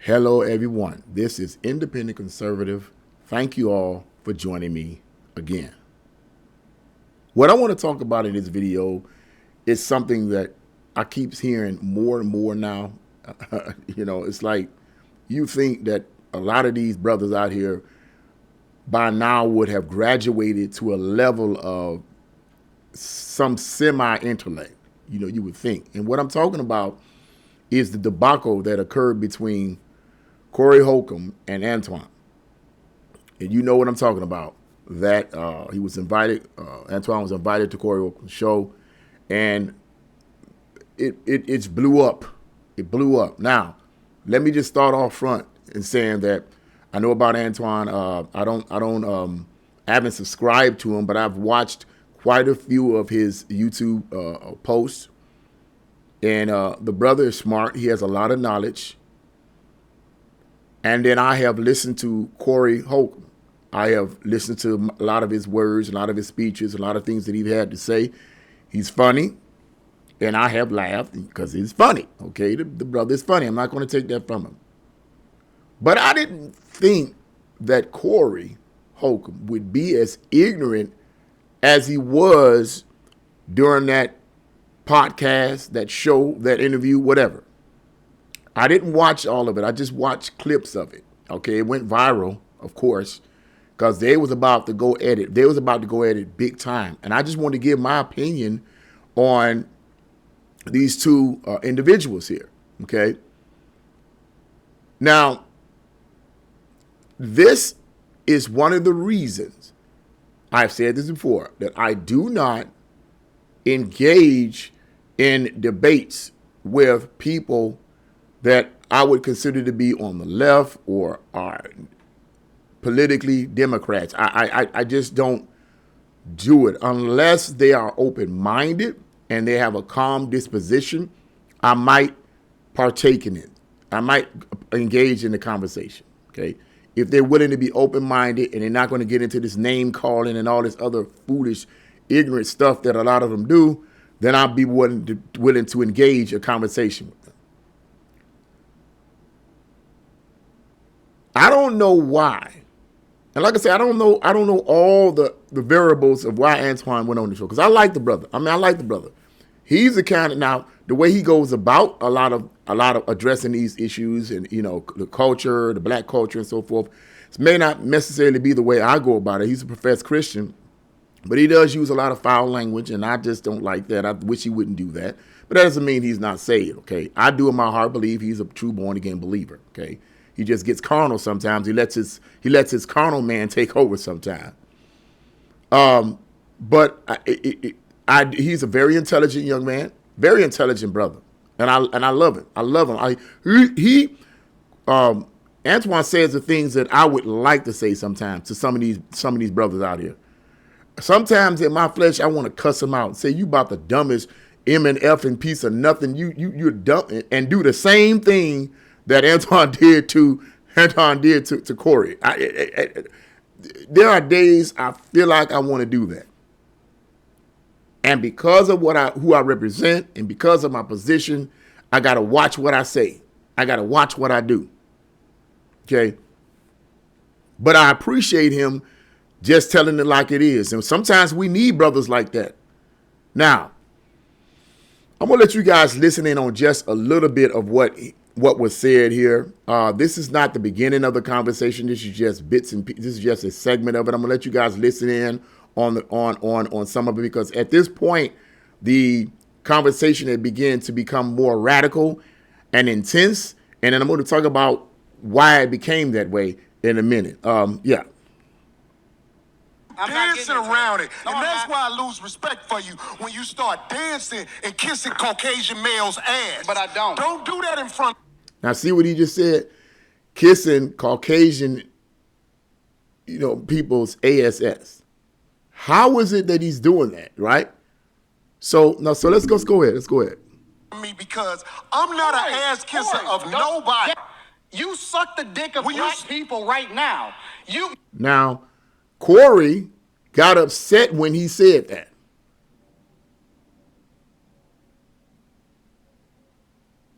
Hello, everyone. This is Independent Conservative. Thank you all for joining me again. What I want to talk about in this video is something that I keep hearing more and more now. It's like you think that a lot of these brothers out here by now would have graduated to a level of some semi-intellect. You would think. And what I'm talking about is the debacle that occurred between Corey Holcomb and Anton. And you know what I'm talking about. That he was invited, Antoine was invited to Corey Holcomb's show, and it blew up. It blew up. Now, let me just start off front in saying that I know about Antoine. I haven't subscribed to him, but I've watched quite a few of his YouTube posts. And the brother is smart. He has a lot of knowledge. And then I have listened to Corey Holcomb. I have listened to a lot of his words, a lot of his speeches, a lot of things that he had to say. He's funny. And I have laughed because he's funny. Okay, the brother is funny. I'm not going to take that from him. But I didn't think that Corey Holcomb would be as ignorant as he was during that podcast, that show, that interview, whatever. I didn't watch all of it. I just watched clips of it. Okay, it went viral, of course, because they was about to go at it. They was about to go at it big time. And I just want to give my opinion on these two individuals here. Okay. Now, this is one of the reasons, I've said this before, that I do not engage in debates with people that I would consider to be on the left or are politically Democrats. I just don't do it unless they are open-minded and they have a calm disposition. I might partake in it. I might engage in the conversation, okay? If they're willing to be open-minded and they're not going to get into this name calling and all this other foolish, ignorant stuff that a lot of them do, then I'll be willing to engage a conversation with them. I don't know why. And like I said, I don't know all the variables of why Antoine went on the show. Because I like the brother. I like the brother. He's the kind of, now, the way he goes about a lot of addressing these issues and, the culture, the black culture and so forth, it may not necessarily be the way I go about it. He's a professed Christian. But he does use a lot of foul language, and I just don't like that. I wish he wouldn't do that. But that doesn't mean he's not saved, okay? I do in my heart believe he's a true born-again believer, okay? He just gets carnal sometimes. He lets his carnal man take over sometimes. But he's a very intelligent young man, very intelligent brother, and I love it. I love him. Antoine says the things that I would like to say sometimes to some of these brothers out here. Sometimes in my flesh, I want to cuss him out and say, you about the dumbest M&F and piece of nothing. You're dumb, and do the same thing that Anton did to Corey. There are days I feel like I want to do that. And because of who I represent and because of my position, I got to watch what I say. I got to watch what I do. Okay? But I appreciate him just telling it like it is. And sometimes we need brothers like that. Now, I'm going to let you guys listen in on just a little bit of what was said here. This is not the beginning of the conversation. This is just bits and pieces. This is just a segment of it. I'm going to let you guys listen in on some of it, because at this point, the conversation had begun to become more radical and intense. And then I'm going to talk about why it became that way in a minute. Yeah. I'm dancing around it. And that's why I lose respect for you when you start dancing and kissing Caucasian males' ass. But I don't. Don't do that in front. Now, see what he just said? Kissing Caucasian, people's ASS. How is it that he's doing that, right? So let's go ahead. Let's go ahead. Me, because I'm not an ass kisser of nobody. You suck the dick of black people right now. Now, Corey got upset when he said that.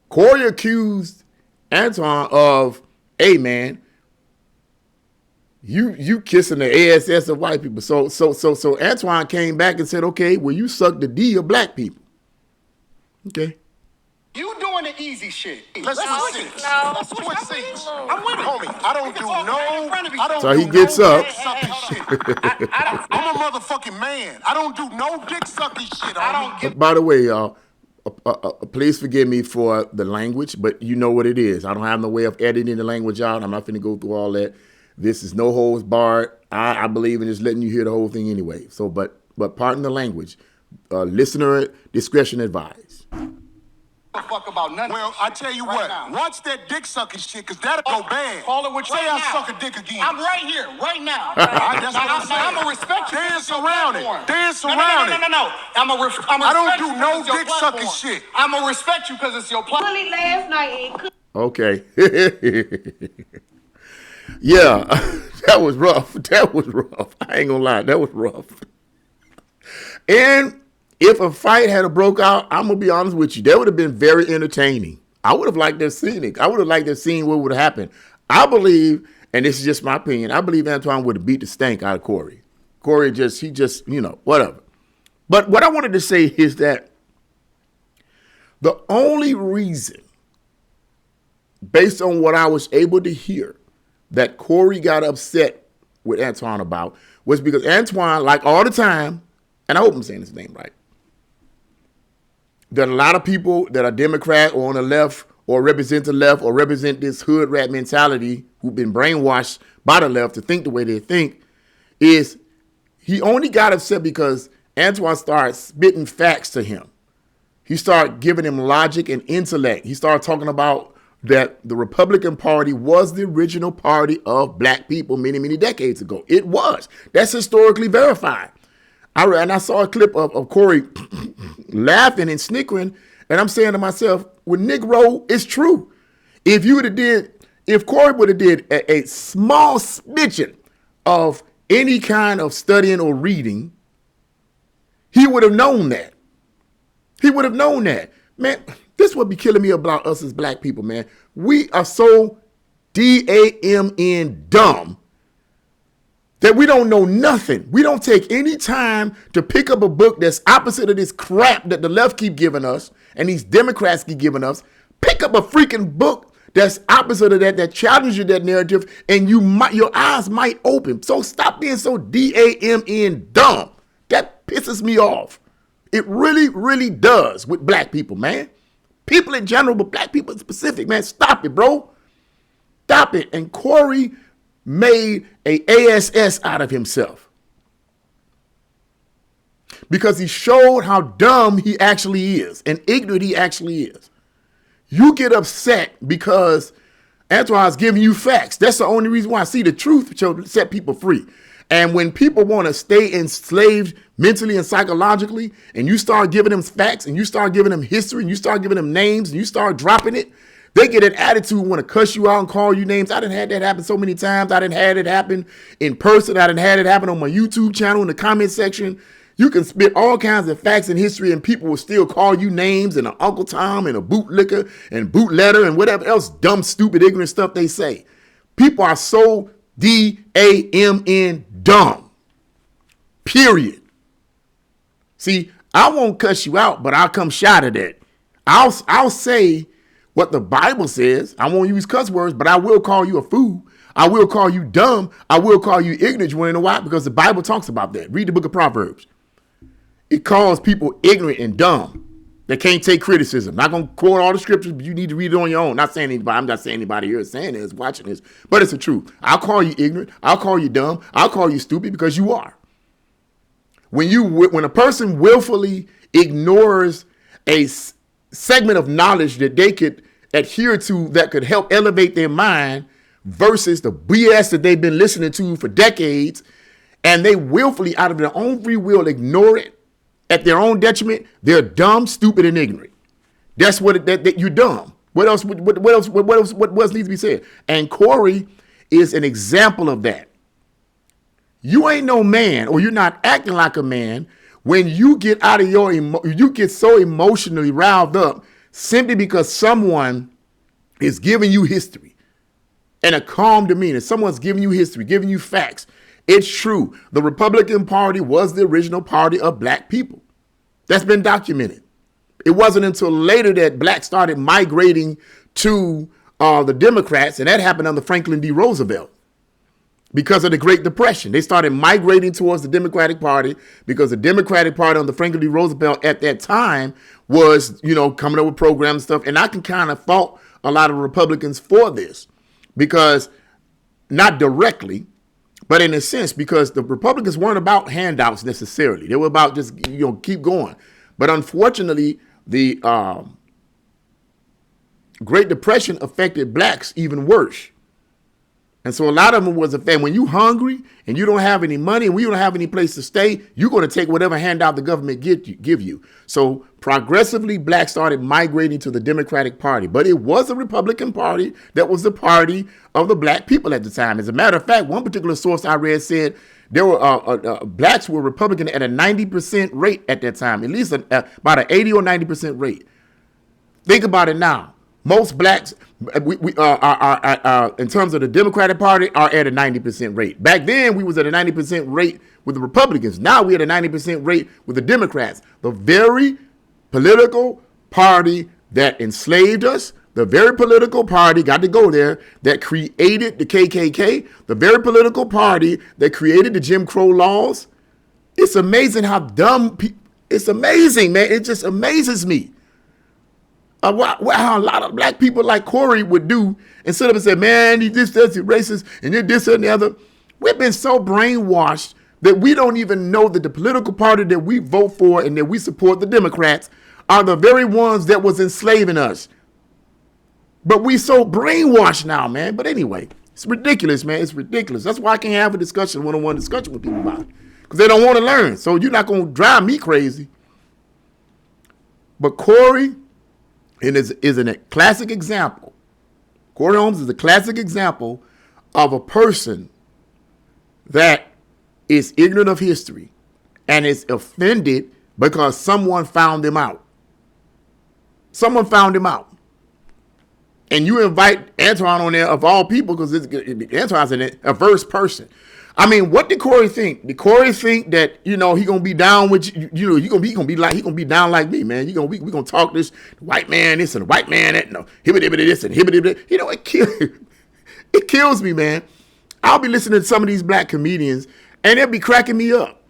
Corey accused Anton of, hey man, you kissing the ass of white people. So Antoine came back and said, okay, well, you suck the D of black people. Okay. You doing the easy shit. Let's switch it. Let's switch seats. I'm with it. Homie, I don't do no. So he gets up. Dick sucking shit. I'm a motherfucking man. I don't do no dick sucking shit. By the way, y'all, please forgive me for the language, but you know what it is. I don't have no way of editing the language out. I'm not finna go through all that. This is no holds barred. I believe in just letting you hear the whole thing anyway. So, but pardon the language. Listener discretion advised. Fuck about nothing. Well, I tell you what. Watch that dick sucking shit, cause that'll go bad. Call it what you say. I Suck a dick again. I'm right here, right now. That's what I'm saying. I'm gonna respect you. Dance around it. Dance No. I'm I don't do no dick sucking shit. I'm gonna respect you because it's your platform. Last night. Okay. Yeah, that was rough. That was rough. I ain't gonna lie, that was rough. And if a fight had broke out, I'm gonna be honest with you, that would have been very entertaining. I would have liked to have seen it. I would have liked to have seen what would have happened. I believe, and this is just my opinion, I believe Antoine would have beat the stank out of Corey. Corey he just, whatever. But what I wanted to say is that the only reason, based on what I was able to hear, that Corey got upset with Antoine about was because Antoine, like all the time, and I hope I'm saying his name right, that a lot of people that are Democrat or on the left or represent the left or represent this hood rat mentality who've been brainwashed by the left to think the way they think, is he only got upset because Antoine started spitting facts to him. He started giving him logic and intellect. He started talking about that the Republican Party was the original party of black people many, many decades ago. It was. That's historically verified. I saw a clip of Corey laughing and snickering, and I'm saying to myself, well, Negro, it's true. If Corey would have did a small smidgen of any kind of studying or reading, he would have known that. He would have known that. Man, this would be killing me about us as black people, man. We are so damn dumb that we don't know nothing. We don't take any time to pick up a book that's opposite of this crap that the left keep giving us and these Democrats keep giving us. Pick up a freaking book that's opposite of that challenges that narrative, and your eyes might open. So stop being so damn dumb. That pisses me off. It really, really does with black people, man. People in general, but black people in specific, man. Stop it, bro. Stop it. And Corey made a ASS out of himself because he showed how dumb he actually is and ignorant he actually is. You get upset because Antoine's giving you facts. That's the only reason why. I see the truth to set people free. And when people want to stay enslaved mentally and psychologically, and you start giving them facts, and you start giving them history, and you start giving them names, and you start dropping it, they get an attitude, want to cuss you out and call you names. I done had that happen so many times. I done had it happen in person. I done had it happen on my YouTube channel in the comment section. You can spit all kinds of facts and history, and people will still call you names and an Uncle Tom and a bootlicker and bootletter and whatever else dumb, stupid, ignorant stuff they say. People are so damn dumb. Period. See, I won't cuss you out, but I'll come shot at that. I'll say what the Bible says. I won't use cuss words, but I will call you a fool. I will call you dumb. I will call you ignorant. You want to know why? Because the Bible talks about that. Read the book of Proverbs. It calls people ignorant and dumb. They can't take criticism. Not going to quote all the scriptures, but you need to read it on your own. Not saying anybody. I'm not saying anybody here is saying this, watching this, but it's the truth. I'll call you ignorant. I'll call you dumb. I'll call you stupid because you are. When a person willfully ignores a segment of knowledge that they could adhere to that could help elevate their mind versus the BS that they've been listening to for decades, and they willfully, out of their own free will, ignore it at their own detriment, they're dumb, stupid, and ignorant. That's what you're dumb. What else needs to be said? And Corey is an example of that. You ain't no man, or you're not acting like a man when you get out of you get so emotionally riled up simply because someone is giving you history and a calm demeanor. Someone's giving you history, giving you facts. It's true. The Republican Party was the original party of black people. That's been documented. It wasn't until later that blacks started migrating to the Democrats, and that happened under Franklin D. Roosevelt because of the Great Depression. They started migrating towards the Democratic Party because the Democratic Party under Franklin D. Roosevelt at that time was, coming up with programs and stuff. And I can kind of fault a lot of Republicans for this because not directly, but in a sense, because the Republicans weren't about handouts necessarily. They were about just, keep going. But unfortunately, the Great Depression affected blacks even worse. And so a lot of them was a fan. When you hungry and you don't have any money and we don't have any place to stay, you're going to take whatever handout the government give you. So progressively, blacks started migrating to the Democratic Party. But it was a Republican Party that was the party of the black people at the time. As a matter of fact, one particular source I read said there were blacks were Republican at a 90% rate at that time, at least about an 80 or 90% rate. Think about it now. Most blacks, are in terms of the Democratic Party, are at a 90% rate. Back then, we was at a 90% rate with the Republicans. Now we're at a 90% rate with the Democrats. The very political party that enslaved us, the very political party, got to go there, that created the KKK, the very political party that created the Jim Crow laws. It's amazing how dumb people, it's amazing, man. It just amazes me. How a lot of black people like Corey would do instead of say, man, he's this, he's racist, and you're this and the other. We've been so brainwashed that we don't even know that the political party that we vote for and that we support, the Democrats, are the very ones that was enslaving us. But we so brainwashed now, man. But anyway, it's ridiculous, man. It's ridiculous. That's why I can't have a discussion, one-on-one discussion with people about it, because they don't want to learn. So you're not going to drive me crazy. But Corey is a classic example. Corey Holmes is a classic example of a person that is ignorant of history and is offended because someone found him out. Someone found him out. And you invite Anton on there, of all people, because Anton's an averse person. I mean, what did Corey think? Did Corey think that, he gonna be down with you? He gonna be down like me, man. We gonna talk this white man this and white man that, hibbity this and hibbity that. It kills me, man. I'll be listening to some of these black comedians and they'll be cracking me up.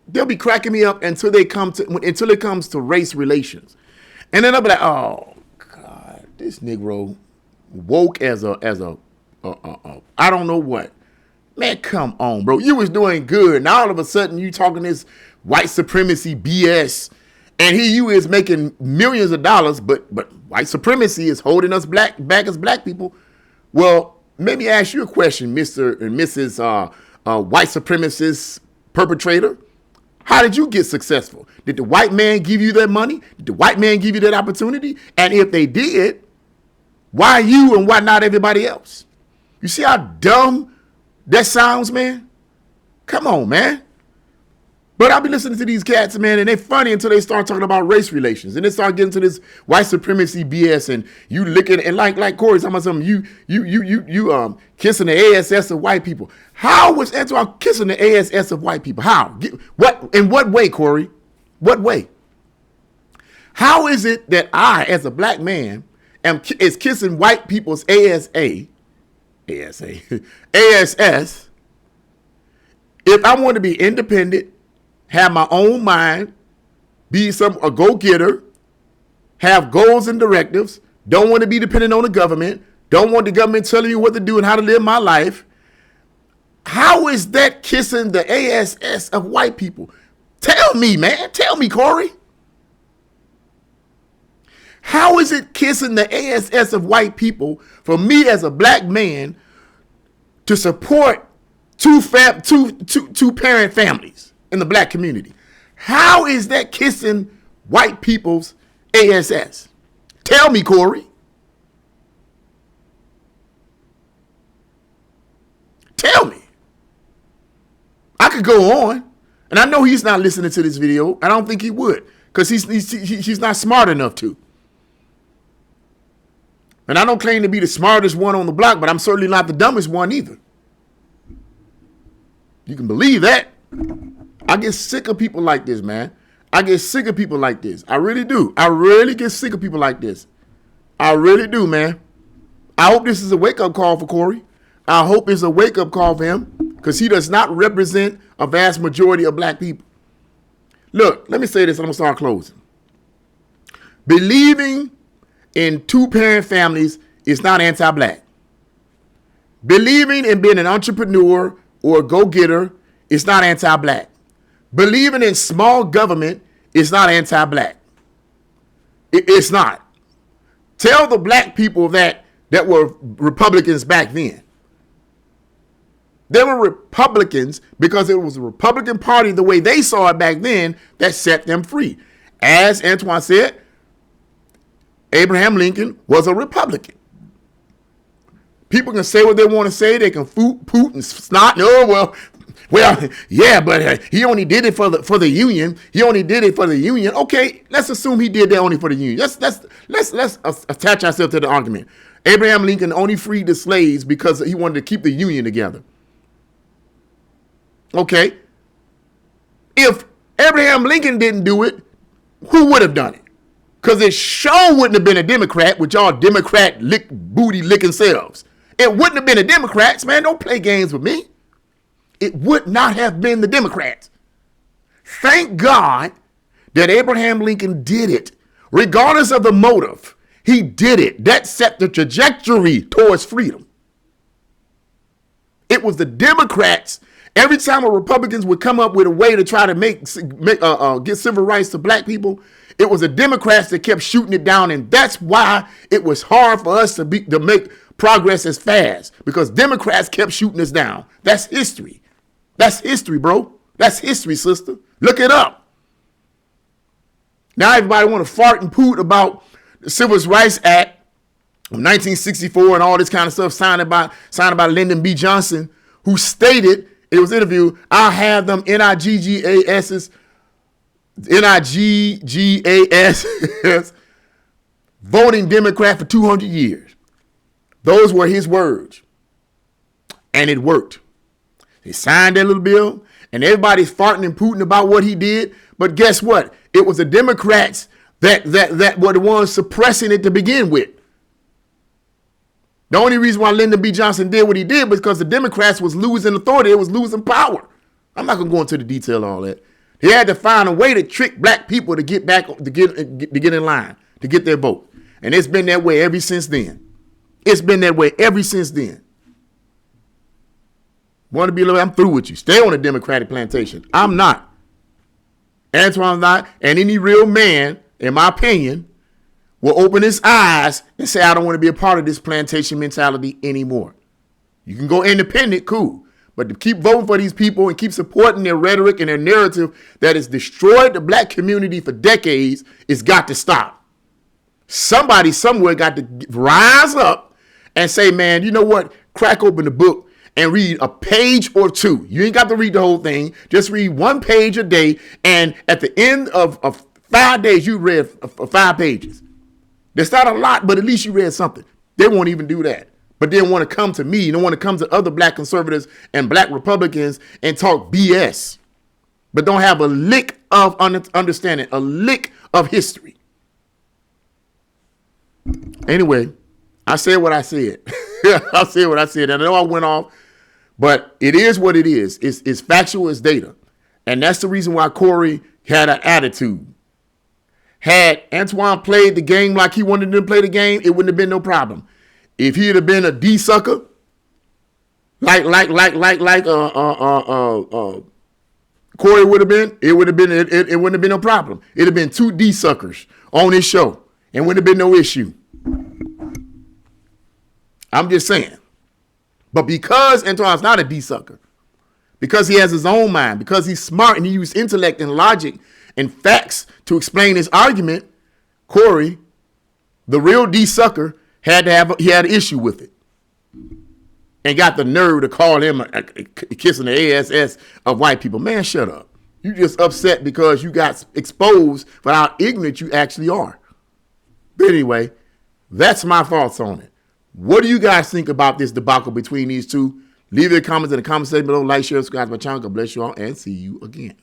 They'll be cracking me up until it comes to race relations, and then I'll be like, oh God, this Negro woke as a I don't know what. Man, come on, bro. You was doing good. Now all of a sudden you talking this white supremacy BS. And here you is making millions of dollars, but white supremacy is holding us back as black people. Well, let me ask you a question, Mr. and Mrs. White supremacist perpetrator. How did you get successful? Did the white man give you that money? Did the white man give you that opportunity? And if they did, why you and why not everybody else? You see how dumb that sounds, man? Come on, man. But I'll be listening to these cats, man, and they're funny until they start talking about race relations. And they start getting to this white supremacy BS, and you licking, and like Corey's talking about something, you kissing the ASS of white people. How was Antoine kissing the ASS of white people? How? In what way, Corey? What way? How is it that I, as a black man, is kissing white people's ASS, if I want to be independent, have my own mind, be a go-getter, have goals and directives, don't want to be dependent on the government, don't want the government telling me what to do and how to live my life? How is that kissing the ASS of white people? Tell me, man. Tell me, Corey. How is it kissing the ASS of white people for me as a black man to support two parent families in the black community? How is that kissing white people's ASS? Tell me, Corey. Tell me. I could go on, and I know he's not listening to this video. I don't think he would, because he's not smart enough to. And I don't claim to be the smartest one on the block, but I'm certainly not the dumbest one either. You can believe that. I get sick of people like this, man. I get sick of people like this. I really do. I really get sick of people like this. I really do, man. I hope this is a wake-up call for Corey. I hope it's a wake-up call for him because he does not represent a vast majority of black people. Look, let me say this and I'm going to start closing. Believing in two-parent families is not anti-black. Believing in being an entrepreneur or a go-getter is not anti-black. Believing in small government is not anti-black. It's not. Tell the black people that were Republicans back then. They were Republicans because it was the Republican Party, the way they saw it back then, that set them free. As Antoine said, Abraham Lincoln was a Republican. People can say what they want to say. They can poot and snot. Oh, well, yeah, but he only did it for the Union. He only did it for the Union. Okay, let's assume he did that only for the Union. Let's attach ourselves to the argument. Abraham Lincoln only freed the slaves because he wanted to keep the Union together. Okay. If Abraham Lincoln didn't do it, who would have done it? Because it sure wouldn't have been a Democrat with y'all Democrat booty licking selves. It wouldn't have been the Democrats, man. Don't play games with me. It would not have been the Democrats. Thank God that Abraham Lincoln did it. Regardless of the motive, he did it. That set the trajectory towards freedom. It was the Democrats. Every time a Republicans would come up with a way to try to get civil rights to black people, it was the Democrats that kept shooting it down, and that's why it was hard for us to make progress as fast, because Democrats kept shooting us down. That's history. That's history, bro. That's history, sister. Look it up. Now everybody want to fart and poot about the Civil Rights Act of 1964 and all this kind of stuff signed by Lyndon B. Johnson, who stated, it was interviewed, I'll have them NIGGAS voting Democrat for 200 years. Those were his words. And it worked. He signed that little bill, and everybody's farting and pooting about what he did. But guess what? It was the Democrats that were the ones suppressing it to begin with. The only reason why Lyndon B. Johnson did what he did was because the Democrats was losing authority. It was losing power. I'm not going to go into the detail of all that. He had to find a way to trick black people to get back, to get in line, to get their vote. And it's been that way ever since then. It's been that way ever since then. Want to be a little, I'm through with you. Stay on the Democratic plantation. I'm not. Antoine's not. And any real man, in my opinion, will open his eyes and say, I don't want to be a part of this plantation mentality anymore. You can go independent, cool. But to keep voting for these people and keep supporting their rhetoric and their narrative that has destroyed the black community for decades, it's got to stop. Somebody somewhere got to rise up and say, man, you know what? Crack open the book and read a page or two. You ain't got to read the whole thing. Just read one page a day. And at the end of 5 days, you read 5 pages. That's not a lot, but at least you read something. They won't even do that. But they want to come to me. They don't want to come to other black conservatives and black Republicans and talk BS. But don't have a lick of understanding, a lick of history. Anyway, I said what I said. I said what I said. And I know I went off, but it is what it is. It's factual, it's data. And that's the reason why Corey had an attitude. Had Antoine played the game like he wanted to play the game, it wouldn't have been no problem. If he'd have been a D sucker, like Corey would have been, it wouldn't have been no problem. It'd have been 2 D suckers on his show, and wouldn't have been no issue. I'm just saying. But because Antoine's not a D sucker, because he has his own mind, because he's smart and he uses intellect and logic and facts to explain his argument, Corey, the real D sucker, had an issue with it, and got the nerve to call him a kissing the ass of white people. Man, shut up. You just upset because you got exposed for how ignorant you actually are. But anyway, That's my thoughts on it. What do you guys think about this debacle between these two? Leave your comments in the comment section below. Like, share, subscribe to my channel. God bless you all and see you again.